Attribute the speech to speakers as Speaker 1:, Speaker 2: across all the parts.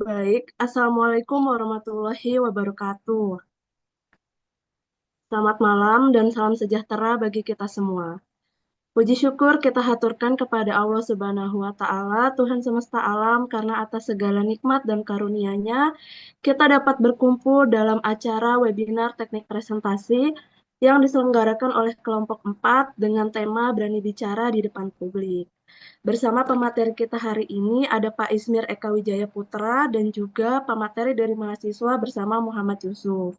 Speaker 1: Baik, Assalamualaikum warahmatullahi wabarakatuh. Selamat malam dan salam sejahtera bagi kita semua. Puji syukur kita haturkan kepada Allah Subhanahu wa Ta'ala, Tuhan semesta alam, karena atas segala nikmat dan karunia-Nya, kita dapat berkumpul dalam acara webinar teknik presentasi yang diselenggarakan oleh kelompok 4 dengan tema Berani Bicara di Depan Publik. Bersama pemateri kita hari ini ada Pak Ismir Eka Wijaya Putra dan juga pemateri dari mahasiswa bersama Muhammad Yusuf.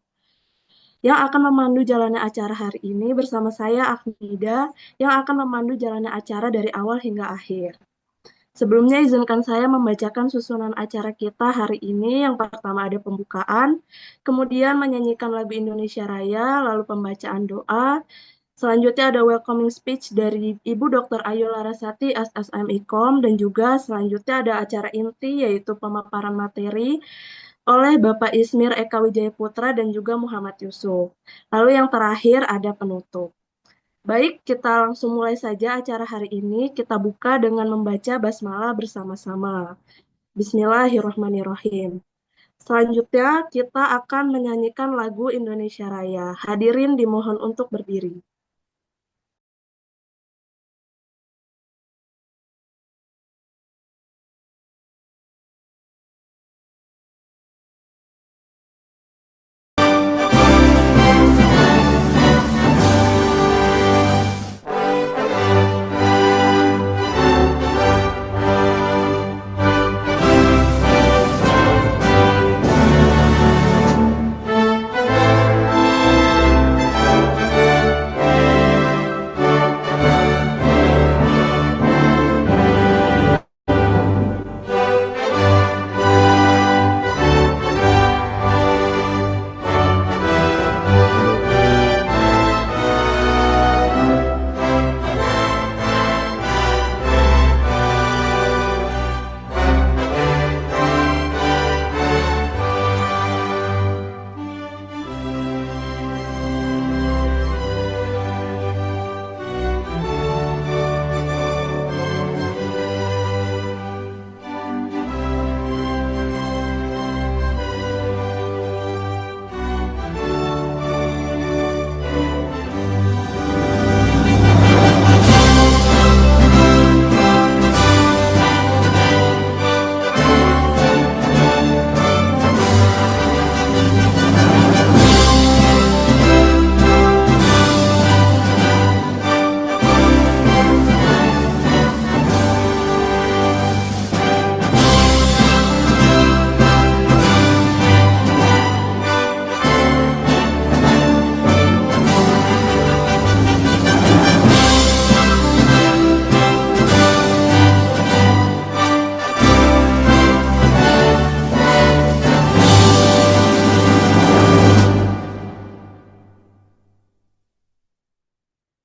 Speaker 1: Yang akan memandu jalannya acara hari ini bersama saya Afnida yang akan memandu jalannya acara dari awal hingga akhir. Sebelumnya izinkan saya membacakan susunan acara kita hari ini. Yang pertama ada pembukaan, kemudian menyanyikan lagu Indonesia Raya, lalu pembacaan doa. Selanjutnya ada welcoming speech dari Ibu Dr. Ayu Larasati SSM IKOM dan juga selanjutnya ada acara inti yaitu pemaparan materi oleh Bapak Ismir Eka Wijaya Putra dan juga Muhammad Yusuf. Lalu yang terakhir ada penutup. Baik, kita langsung mulai saja acara hari ini. Kita buka dengan membaca basmalah bersama-sama. Bismillahirrahmanirrahim. Selanjutnya, kita akan menyanyikan lagu Indonesia Raya. Hadirin dimohon untuk berdiri.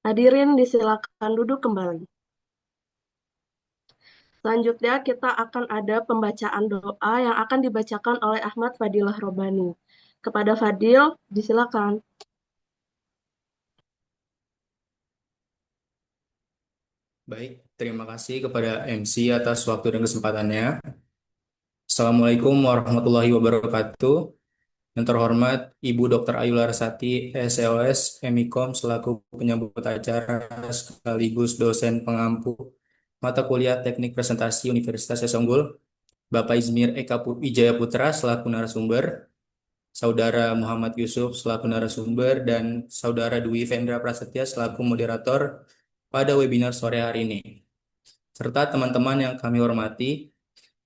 Speaker 1: Hadirin disilakan duduk kembali. Selanjutnya kita akan ada pembacaan doa yang akan dibacakan oleh Ahmad Fadilah Robani. Kepada Fadil, disilakan.
Speaker 2: Baik, terima kasih kepada MC atas waktu dan kesempatannya. Assalamualaikum warahmatullahi wabarakatuh. Yang terhormat Ibu Dr. Ayu Larasati, SLS, MIKOM, selaku penyambut acara sekaligus dosen pengampu mata kuliah Teknik Presentasi Universitas Unggul, Bapak Izmir Eka Wijaya Putra selaku narasumber, Saudara Muhammad Yusuf selaku narasumber, dan Saudara Dwi Vendra Prasetya selaku moderator pada webinar sore hari ini. Serta teman-teman yang kami hormati,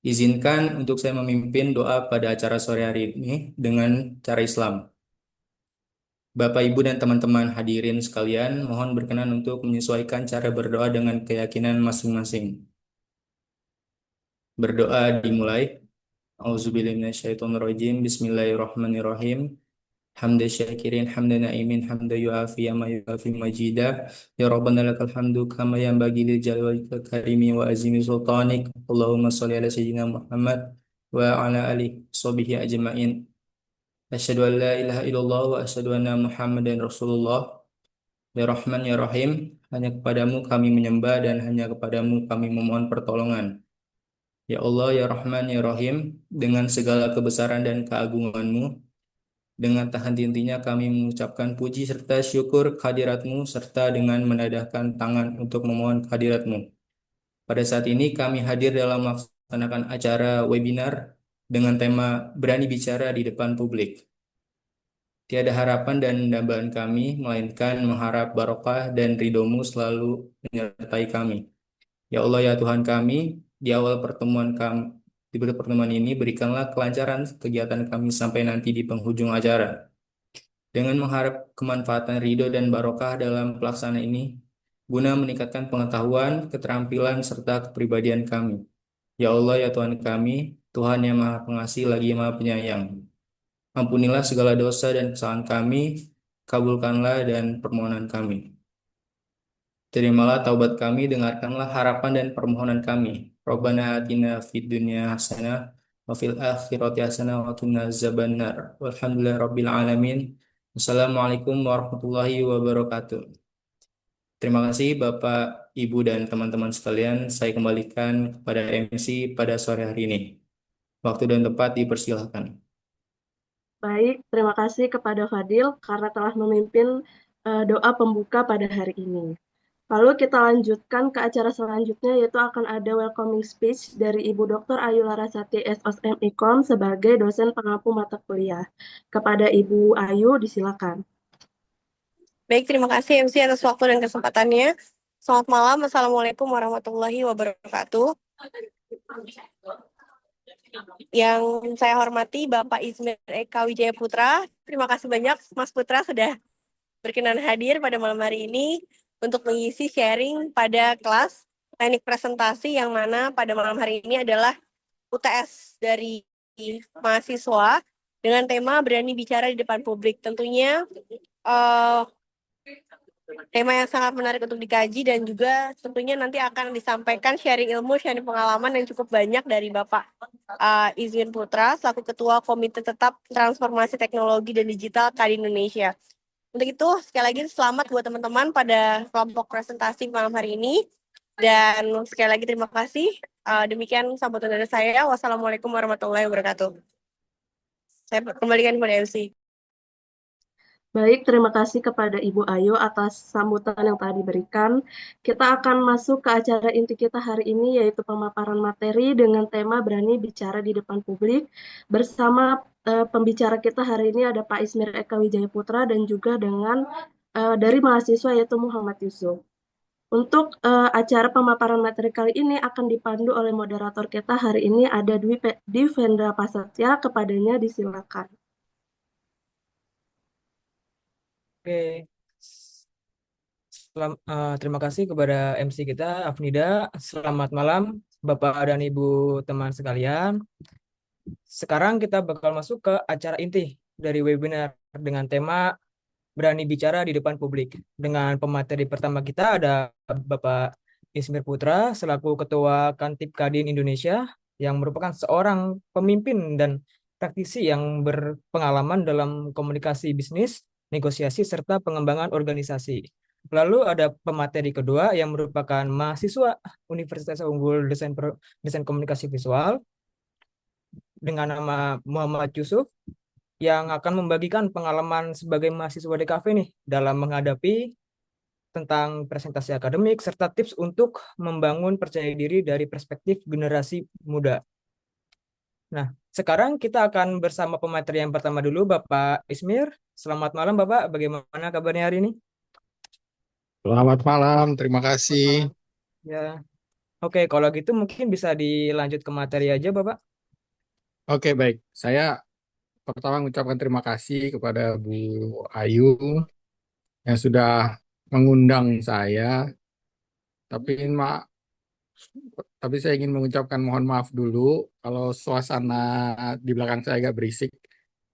Speaker 2: izinkan untuk saya memimpin doa pada acara sore hari ini dengan cara Islam. Bapak, Ibu, dan teman-teman hadirin sekalian, mohon berkenan untuk menyesuaikan cara berdoa dengan keyakinan masing-masing. Berdoa dimulai. Auzubillahi minasyaitonirrajim. Bismillahirrahmanirrahim. Hamda syakirin, hamda na'imin, hamda yu'afi ma yu'afi majida. Ya Rabbana lakal hamdu kama yanbaghi lil jalali wal karimi wa azimi sultanik. Allahumma sholli ala sayyidina Muhammad wa ala alihi sahbihi ajma'in. Asyhadu an la ilaha illallah wa asyhadu anna Muhammadan Rasulullah. Ya Rahman ya Rahim, hanya kepadamu kami menyembah dan hanya kepadamu kami memohon pertolongan. Ya Allah, ya Rahman, ya Rahim, dengan segala kebesaran dan keagungan-Mu, dengan tak henti-hentinya kami mengucapkan puji serta syukur kehadirat-Mu, serta dengan menadahkan tangan untuk memohon kehadirat-Mu. Pada saat ini kami hadir dalam melaksanakan acara webinar dengan tema Berani Bicara di Depan Publik. Tiada harapan dan dambaan kami, melainkan mengharap barokah dan ridho-Mu selalu menyertai kami. Ya Allah, ya Tuhan kami, di awal pertemuan ini berikanlah kelancaran kegiatan kami sampai nanti di penghujung acara. Dengan mengharap kemanfaatan ridho dan barokah dalam pelaksanaan ini, guna meningkatkan pengetahuan, keterampilan, serta kepribadian kami. Ya Allah, ya Tuhan kami, Tuhan yang Maha Pengasih lagi Maha Penyayang. Ampunilah segala dosa dan kesalahan kami, kabulkanlah dan permohonan kami. Terimalah taubat kami, dengarkanlah harapan dan permohonan kami. Rabbana atina fid dunya hasanah wa fil akhirati hasanah wa qina azabannar. Walhamdulillahi rabbil alamin. Wassalamualaikum warahmatullahi wabarakatuh. Terima kasih Bapak, Ibu dan teman-teman sekalian. Saya kembalikan kepada MC pada sore hari ini. Waktu dan tempat dipersilahkan.
Speaker 1: Baik, terima kasih kepada Fadil karena telah memimpin doa pembuka pada hari ini. Lalu kita lanjutkan ke acara selanjutnya, yaitu akan ada welcoming speech dari Ibu Dr. Ayu Larasati SOSM Ikom sebagai dosen pengampu mata kuliah. Kepada Ibu Ayu, disilakan.
Speaker 3: Baik, terima kasih MC atas waktu dan kesempatannya. Selamat malam, Assalamualaikum warahmatullahi wabarakatuh. Yang saya hormati Bapak Ismir Eka Wijaya Putra. Terima kasih banyak Mas Putra sudah berkenan hadir pada malam hari ini untuk mengisi sharing pada kelas teknik presentasi yang mana pada malam hari ini adalah UTS dari mahasiswa dengan tema berani bicara di depan publik. Tentunya tema yang sangat menarik untuk dikaji dan juga tentunya nanti akan disampaikan sharing ilmu, sharing pengalaman yang cukup banyak dari Bapak Izwin Putra selaku Ketua Komite Tetap Transformasi Teknologi dan Digital KADI Indonesia. Untuk itu, sekali lagi selamat buat teman-teman pada kelompok presentasi malam hari ini. Dan sekali lagi terima kasih. Demikian sambutan dari saya. Wassalamualaikum warahmatullahi wabarakatuh. Saya kembalikan kepada MC.
Speaker 1: Baik, terima kasih kepada Ibu Ayu atas sambutan yang telah diberikan. Kita akan masuk ke acara inti kita hari ini, yaitu pemaparan materi dengan tema berani bicara di depan publik. Bersama pembicara kita hari ini ada Pak Ismir Eka Wijaya Putra dan juga dengan dari mahasiswa yaitu Muhammad Yusuf. Untuk acara pemaparan materi kali ini akan dipandu oleh moderator kita hari ini ada Dwi Vendra Pasatya, kepadanya disilakan.
Speaker 4: Oke, terima kasih kepada MC kita, Afnida. Selamat malam, Bapak dan Ibu teman sekalian. Sekarang kita bakal masuk ke acara inti dari webinar dengan tema Berani Bicara di Depan Publik. Dengan pemateri pertama kita ada Bapak Ismir Putra, selaku Ketua Kantip Kadin Indonesia, yang merupakan seorang pemimpin dan praktisi yang berpengalaman dalam komunikasi bisnis, negosiasi, serta pengembangan organisasi. Lalu ada pemateri kedua yang merupakan mahasiswa Universitas Unggul Desain Komunikasi Visual dengan nama Muhammad Yusuf yang akan membagikan pengalaman sebagai mahasiswa DKV nih dalam menghadapi tentang presentasi akademik serta tips untuk membangun percaya diri dari perspektif generasi muda. Nah, sekarang kita akan bersama pemateri yang pertama dulu, Bapak Ismir. Selamat malam, Bapak. Bagaimana kabarnya hari ini?
Speaker 5: Selamat malam, terima kasih.
Speaker 4: Ya, oke. Kalau gitu mungkin bisa dilanjut ke materi aja, Bapak.
Speaker 5: Oke, baik. Saya pertama mengucapkan terima kasih kepada Bu Ayu yang sudah mengundang saya. Tapi saya ingin mengucapkan mohon maaf dulu kalau suasana di belakang saya agak berisik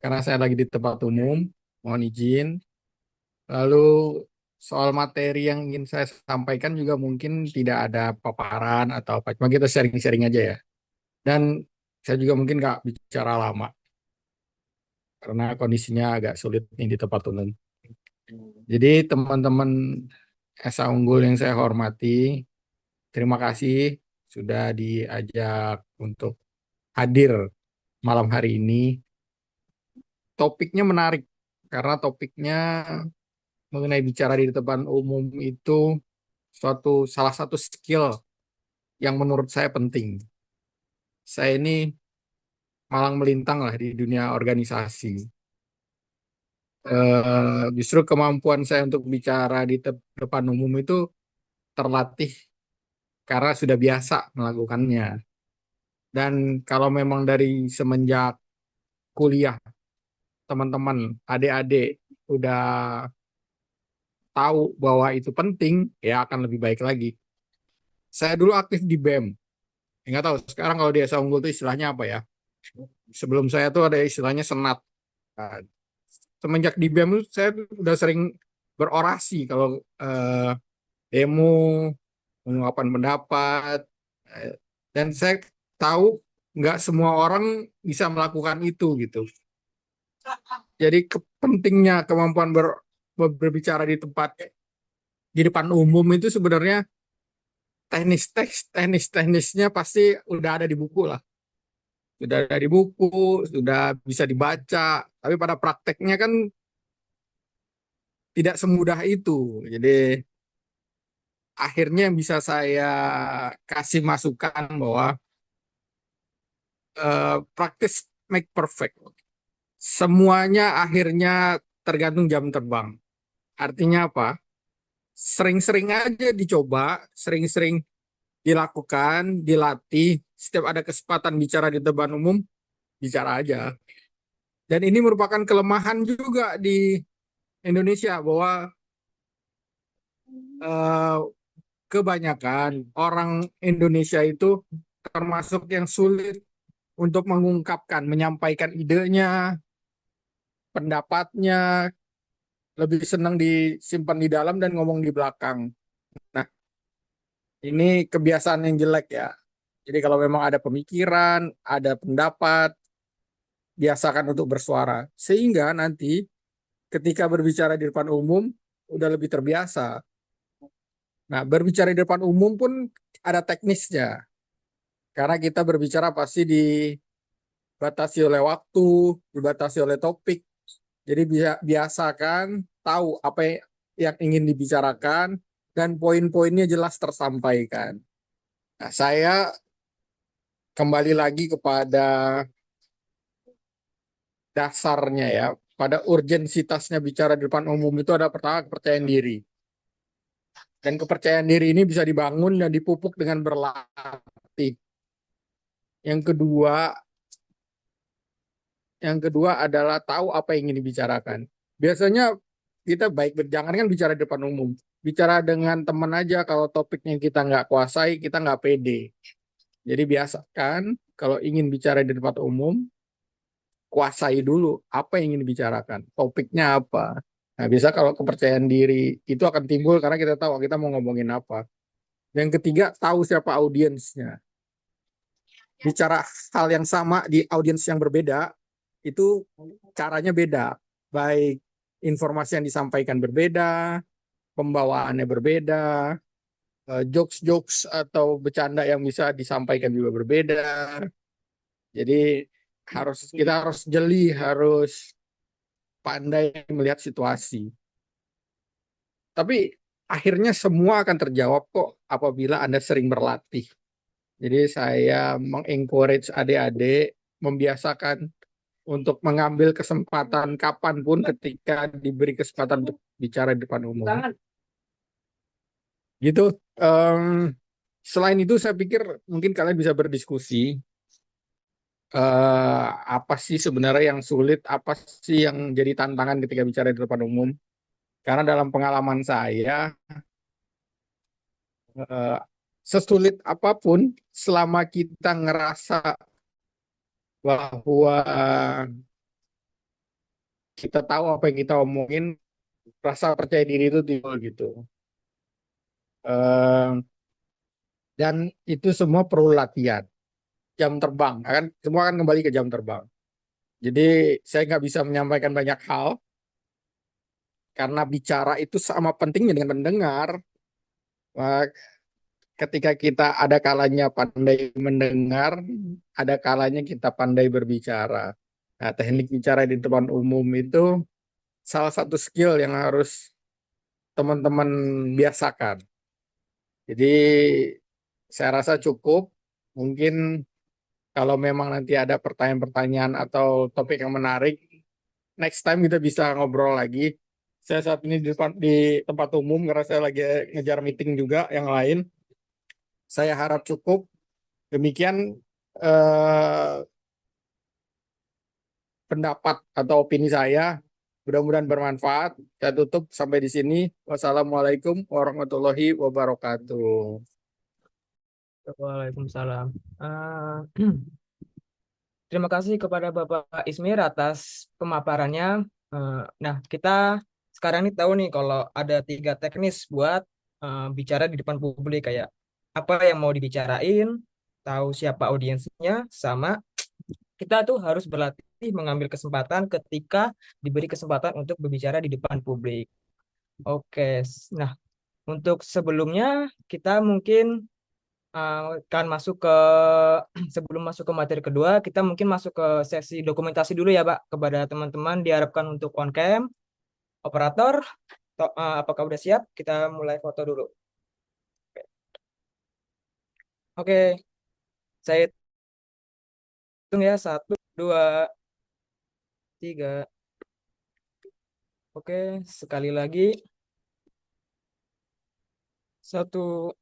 Speaker 5: karena saya lagi di tempat umum. Mohon izin. Lalu soal materi yang ingin saya sampaikan juga mungkin tidak ada paparan atau apa. Cuma kita sharing-sharing aja ya. Dan saya juga mungkin nggak bicara lama karena kondisinya agak sulit nih di tempat umum. Jadi teman-teman SA Unggul yang saya hormati, terima kasih sudah diajak untuk hadir malam hari ini. Topiknya menarik karena topiknya mengenai bicara di depan umum itu salah satu skill yang menurut saya penting. Saya ini malang melintang lah di dunia organisasi. Justru kemampuan saya untuk bicara di depan umum itu terlatih karena sudah biasa melakukannya. Dan kalau memang dari semenjak kuliah, teman-teman, adik-adik udah tahu bahwa itu penting, ya akan lebih baik lagi. Saya dulu aktif di BEM. Nggak tahu sekarang kalau di Esa Unggul itu istilahnya apa ya. Sebelum saya tuh ada istilahnya senat. Nah, semenjak di BEM itu saya udah sering berorasi kalau demo, mengungkapkan pendapat. Eh, Dan saya tahu nggak semua orang bisa melakukan itu gitu. Jadi pentingnya kemampuan berbicara di depan umum itu sebenarnya teknisnya pasti udah ada di buku lah. Sudah ada di buku, sudah bisa dibaca. Tapi pada prakteknya kan tidak semudah itu. Jadi akhirnya yang bisa saya kasih masukan bahwa practice make perfect. Semuanya akhirnya tergantung jam terbang. Artinya apa? Sering-sering aja dicoba, sering-sering dilakukan, dilatih. Setiap ada kesempatan bicara di depan umum, bicara aja. Dan ini merupakan kelemahan juga di Indonesia bahwa eh, kebanyakan orang Indonesia itu termasuk yang sulit untuk mengungkapkan, menyampaikan idenya, pendapatnya, lebih senang disimpan di dalam dan ngomong di belakang. Nah, ini kebiasaan yang jelek ya. Jadi kalau memang ada pemikiran, ada pendapat, biasakan untuk bersuara. Sehingga nanti ketika berbicara di depan umum, udah lebih terbiasa. Nah, berbicara di depan umum pun ada teknisnya. Karena kita berbicara pasti dibatasi oleh waktu, dibatasi oleh topik. Jadi biasakan tahu apa yang ingin dibicarakan dan poin-poinnya jelas tersampaikan. Nah, saya kembali lagi kepada dasarnya ya, pada urgensitasnya bicara di depan umum itu ada pertama kepercayaan diri. Dan kepercayaan diri ini bisa dibangun dan dipupuk dengan berlatih. Yang kedua, adalah tahu apa yang ingin dibicarakan. Biasanya kita baik jangan kan bicara di depan umum. Bicara dengan teman aja kalau topiknya kita nggak kuasai, kita nggak pede. Jadi biasakan kalau ingin bicara di tempat umum, kuasai dulu apa yang ingin dibicarakan, topiknya apa. Nah, bisa kalau kepercayaan diri itu akan timbul karena kita tahu kita mau ngomongin apa. Yang ketiga, tahu siapa audiensnya. Bicara hal yang sama di audiens yang berbeda, itu caranya beda. Baik informasi yang disampaikan berbeda, pembawaannya berbeda, jokes-jokes atau bercanda yang bisa disampaikan juga berbeda. Jadi kita harus jeli, harus pandai melihat situasi. Tapi akhirnya semua akan terjawab kok apabila Anda sering berlatih. Jadi saya mengencourage adik-adik membiasakan untuk mengambil kesempatan kapanpun ketika diberi kesempatan untuk bicara di depan umum. Gitu. Selain itu saya pikir mungkin kalian bisa berdiskusi apa sih sebenarnya yang sulit, apa sih yang jadi tantangan ketika bicara di depan umum. Karena dalam pengalaman saya, eh, sesulit apapun, selama kita ngerasa bahwa kita tahu apa yang kita omongin, rasa percaya diri itu timbul gitu. Eh, dan itu semua perlu latihan. Jam terbang, semua akan kembali ke jam terbang. Jadi saya nggak bisa menyampaikan banyak hal, karena bicara itu sama pentingnya dengan mendengar. ketika kita ada kalanya pandai mendengar, ada kalanya kita pandai berbicara. Nah, teknik bicara di depan umum itu salah satu skill yang harus teman-teman biasakan. Jadi saya rasa cukup. Mungkin kalau memang nanti ada pertanyaan-pertanyaan atau topik yang menarik, next time kita bisa ngobrol lagi. Saya saat ini di tempat umum karena saya lagi ngejar meeting juga yang lain. Saya harap cukup. Demikian eh, pendapat atau opini saya. Mudah-mudahan bermanfaat. Saya tutup sampai di sini. Wassalamualaikum warahmatullahi wabarakatuh.
Speaker 4: Waalaikumsalam. Eh, Terima kasih kepada Bapak Ismir atas pemaparannya. Nah, kita sekarang ini tahu nih kalau ada 3 teknis buat bicara di depan publik, kayak apa yang mau dibicarain, tahu siapa audiensnya, sama kita tuh harus berlatih mengambil kesempatan ketika diberi kesempatan untuk berbicara di depan publik. Oke, nah untuk sebelumnya kita mungkin akan masuk ke sebelum masuk ke materi kedua, kita mungkin masuk ke sesi dokumentasi dulu ya, Pak. Kepada teman-teman diharapkan untuk on cam, operator, apakah udah siap? Kita mulai foto dulu. Oke, saya hitung ya, 1, 2, 3. Oke, sekali lagi, 1,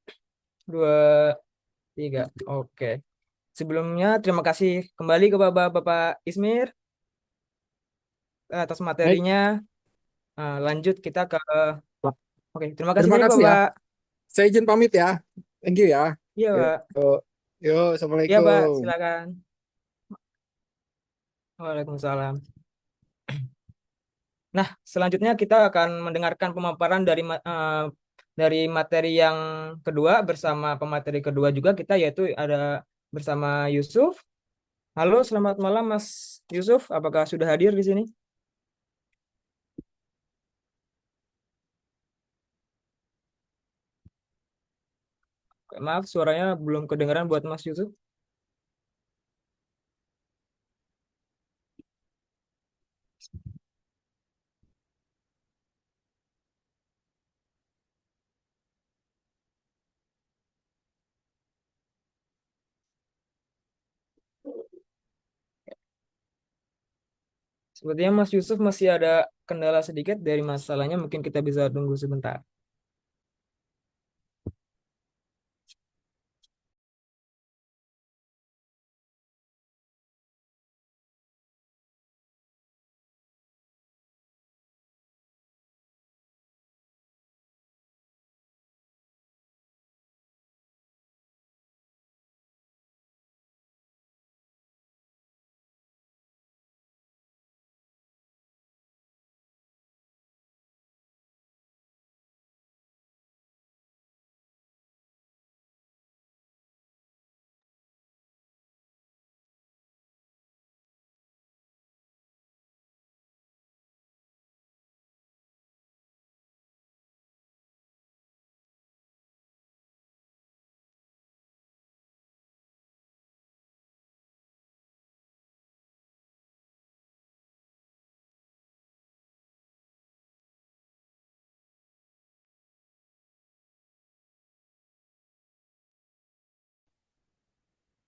Speaker 4: 2, 3. Oke. Sebelumnya terima kasih kembali ke Bapak Ismir atas
Speaker 5: Baik,
Speaker 4: materinya. Lanjut kita ke
Speaker 5: Pak.
Speaker 4: Oke, terima kasih
Speaker 5: Terima
Speaker 4: banyak
Speaker 5: kasih ya.
Speaker 4: Bapak.
Speaker 5: Saya izin pamit ya. Thank you ya.
Speaker 4: Iya,
Speaker 5: Yuk,
Speaker 4: Pak.
Speaker 5: yuk, yuk,
Speaker 4: Iya, Pak.
Speaker 5: Assalamualaikum.
Speaker 4: Silakan. Waalaikumsalam. Nah, selanjutnya kita akan mendengarkan pemaparan dari materi yang kedua bersama pemateri kedua juga kita, yaitu ada bersama Yusuf. Halo, selamat malam Mas Yusuf. Apakah sudah hadir di sini? Maaf, suaranya belum kedengaran buat Mas Yusuf. Sepertinya Mas Yusuf masih ada kendala sedikit dari masalahnya. Mungkin kita bisa tunggu sebentar.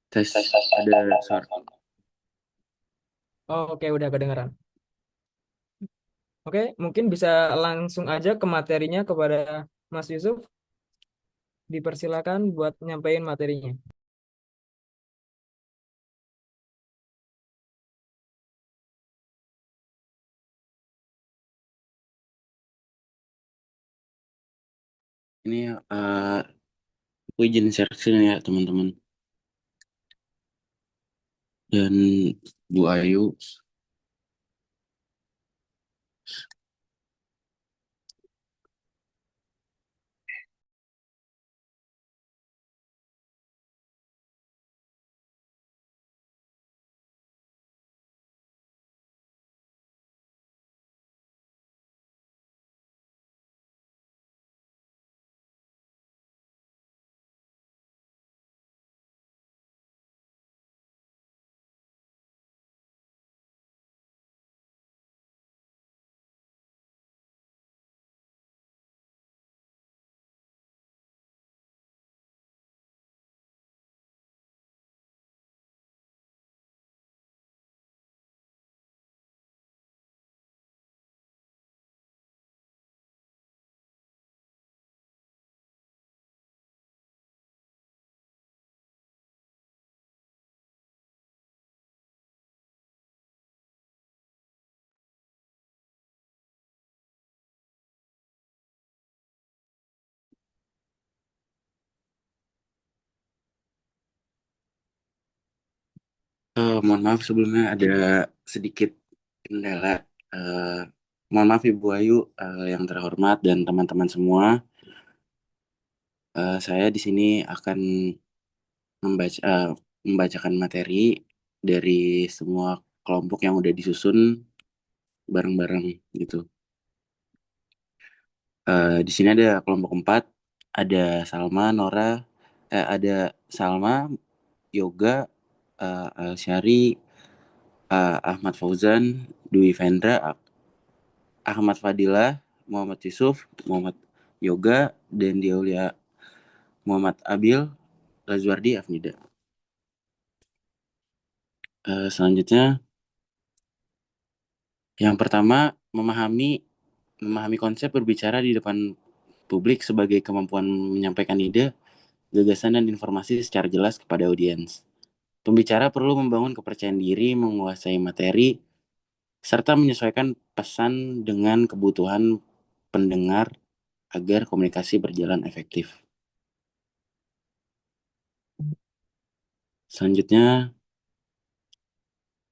Speaker 6: Tes, ada suara.
Speaker 4: Oh, oke, udah kedengaran. Oke, mungkin bisa langsung aja ke materinya kepada Mas Yusuf. Dipersilakan buat nyampein materinya.
Speaker 6: Ini aku izin share screen ya teman-teman. Dan Bu Ayu, Mohon maaf sebelumnya ada sedikit kendala. Eh, Mohon maaf Ibu Ayu, yang terhormat dan teman-teman semua. Saya di sini akan membaca, membacakan materi dari semua kelompok yang udah disusun bareng-bareng gitu. Di sini ada kelompok 4, ada Salma, Nora, ada Salma, Yoga, Syari, Ahmad Fauzan, Dwi Vendra, Ahmad Fadilah, Muhammad Yusuf, Muhammad Yoga, dan Aulia Muhammad Abil, Lazuardi, Afnida. Selanjutnya, yang pertama, memahami konsep berbicara di depan publik sebagai kemampuan menyampaikan ide, gagasan, dan informasi secara jelas kepada audiens. Pembicara perlu membangun kepercayaan diri, menguasai materi, serta menyesuaikan pesan dengan kebutuhan pendengar agar komunikasi berjalan efektif. Selanjutnya,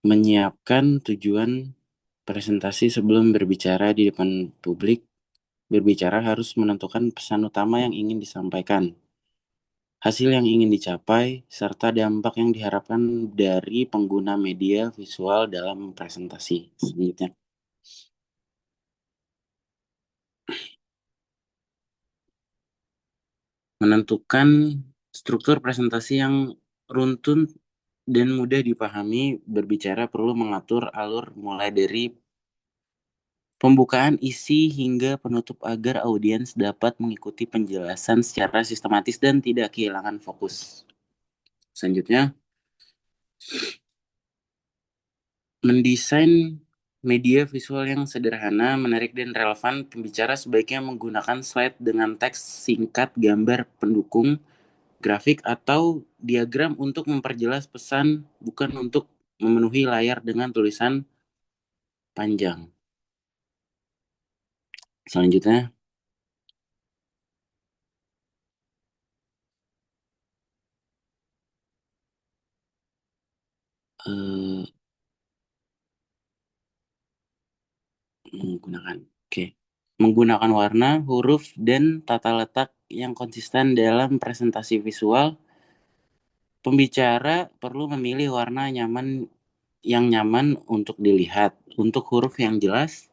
Speaker 6: menyiapkan tujuan presentasi sebelum berbicara di depan publik. Berbicara harus menentukan pesan utama yang ingin disampaikan, hasil yang ingin dicapai, serta dampak yang diharapkan dari pengguna media visual dalam presentasi. Selanjutnya, menentukan struktur presentasi yang runtun dan mudah dipahami. Berbicara perlu mengatur alur mulai dari pembukaan, isi, hingga penutup agar audiens dapat mengikuti penjelasan secara sistematis dan tidak kehilangan fokus. Selanjutnya, mendesain media visual yang sederhana, menarik, dan relevan. Pembicara sebaiknya menggunakan slide dengan teks singkat, gambar pendukung, grafik, atau diagram untuk memperjelas pesan, bukan untuk memenuhi layar dengan tulisan panjang. Selanjutnya, eh, menggunakan warna, huruf, dan tata letak yang konsisten dalam presentasi visual. Pembicara perlu memilih warna yang nyaman untuk dilihat, untuk huruf yang jelas,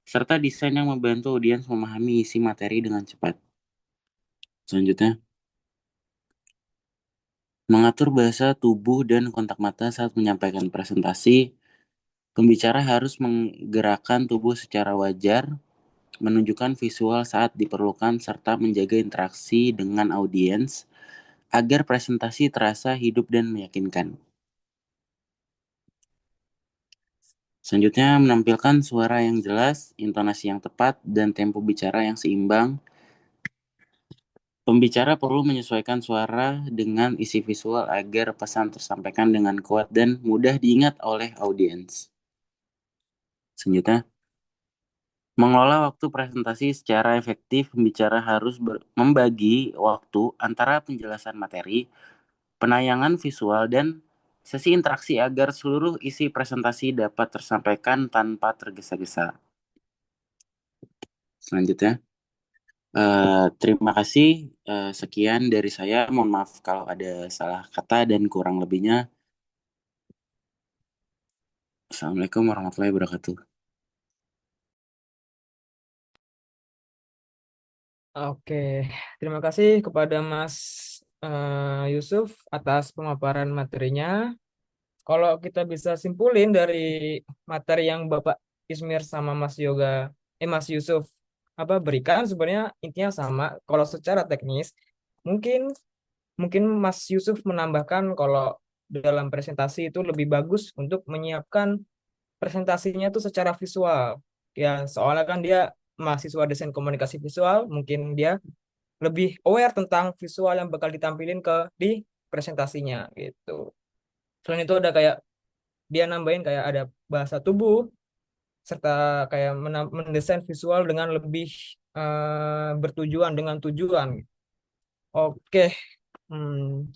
Speaker 6: serta desain yang membantu audiens memahami isi materi dengan cepat. Selanjutnya, mengatur bahasa tubuh dan kontak mata saat menyampaikan presentasi. Pembicara harus menggerakkan tubuh secara wajar, menunjukkan visual saat diperlukan, serta menjaga interaksi dengan audiens agar presentasi terasa hidup dan meyakinkan. Selanjutnya, menampilkan suara yang jelas, intonasi yang tepat, dan tempo bicara yang seimbang. Pembicara perlu menyesuaikan suara dengan isi visual agar pesan tersampaikan dengan kuat dan mudah diingat oleh audiens. Selanjutnya, mengelola waktu presentasi secara efektif. Pembicara harus membagi waktu antara penjelasan materi, penayangan visual, dan sesi interaksi agar seluruh isi presentasi dapat tersampaikan tanpa tergesa-gesa. Selanjutnya, terima kasih. Sekian dari saya. Mohon maaf kalau ada salah kata dan kurang lebihnya. Assalamualaikum warahmatullahi wabarakatuh.
Speaker 4: Oke, terima kasih kepada Mas Yusuf atas pemaparan materinya. Kalau kita bisa simpulin dari materi yang Bapak Ismir sama Mas Yusuf berikan, sebenarnya intinya sama. Kalau secara teknis, mungkin mungkin Mas Yusuf menambahkan kalau dalam presentasi itu lebih bagus untuk menyiapkan presentasinya itu secara visual. Ya, soalnya kan dia mahasiswa desain komunikasi visual, mungkin dia lebih aware tentang visual yang bakal ditampilin di presentasinya gitu. Selain itu ada kayak dia nambahin kayak ada bahasa tubuh serta kayak mendesain visual dengan lebih bertujuan dengan tujuan. Oke, hmm,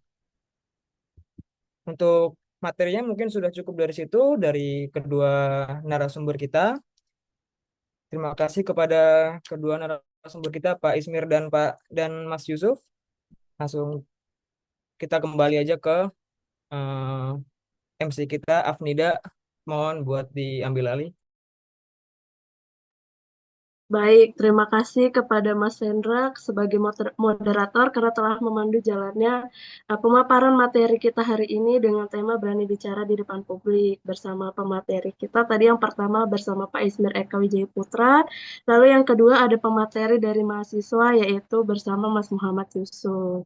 Speaker 4: untuk materinya mungkin sudah cukup dari situ, dari kedua narasumber kita. Terima kasih kepada kedua narasumber kita, Pak Ismir dan Mas Yusuf. Langsung kita kembali aja ke MC kita, Afnida. Mohon buat diambil alih.
Speaker 1: Baik, terima kasih kepada Mas Hendra sebagai moderator karena telah memandu jalannya pemaparan materi kita hari ini dengan tema berani bicara di depan publik bersama pemateri kita. Tadi yang pertama bersama Pak Ismir Eka Wijayputra, lalu yang kedua ada pemateri dari mahasiswa yaitu bersama Mas Muhammad Yusuf.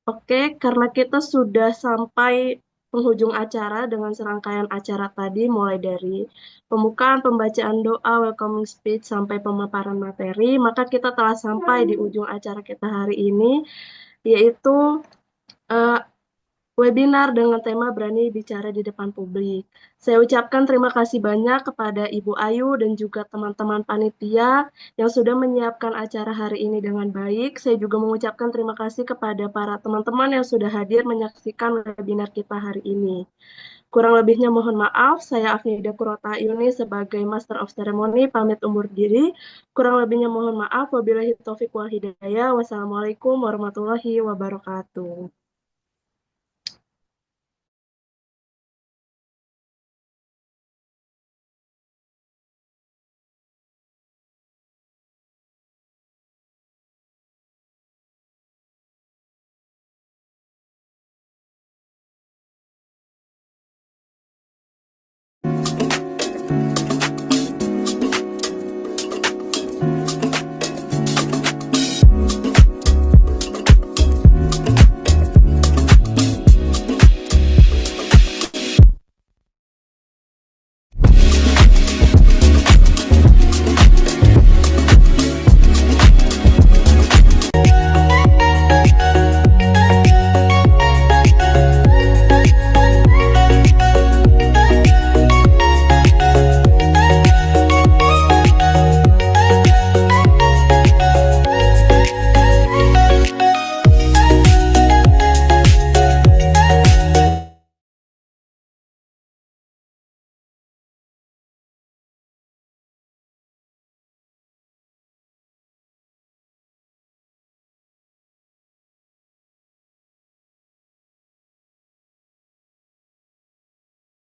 Speaker 1: Oke, karena kita sudah sampai penghujung acara dengan serangkaian acara tadi, mulai dari pembukaan, pembacaan doa, welcoming speech, sampai pemaparan materi, maka kita telah sampai di ujung acara kita hari ini, yaitu uh, webinar dengan tema berani bicara di depan publik. Saya ucapkan terima kasih banyak kepada Ibu Ayu dan juga teman-teman panitia yang sudah menyiapkan acara hari ini dengan baik. Saya juga mengucapkan terima kasih kepada para teman-teman yang sudah hadir menyaksikan webinar kita hari ini. Kurang lebihnya mohon maaf, saya Afnida Kurota Yuni sebagai Master of Ceremony pamit undur diri. Kurang lebihnya mohon maaf, wabillahi taufiq wal hidayah. Wassalamualaikum warahmatullahi wabarakatuh.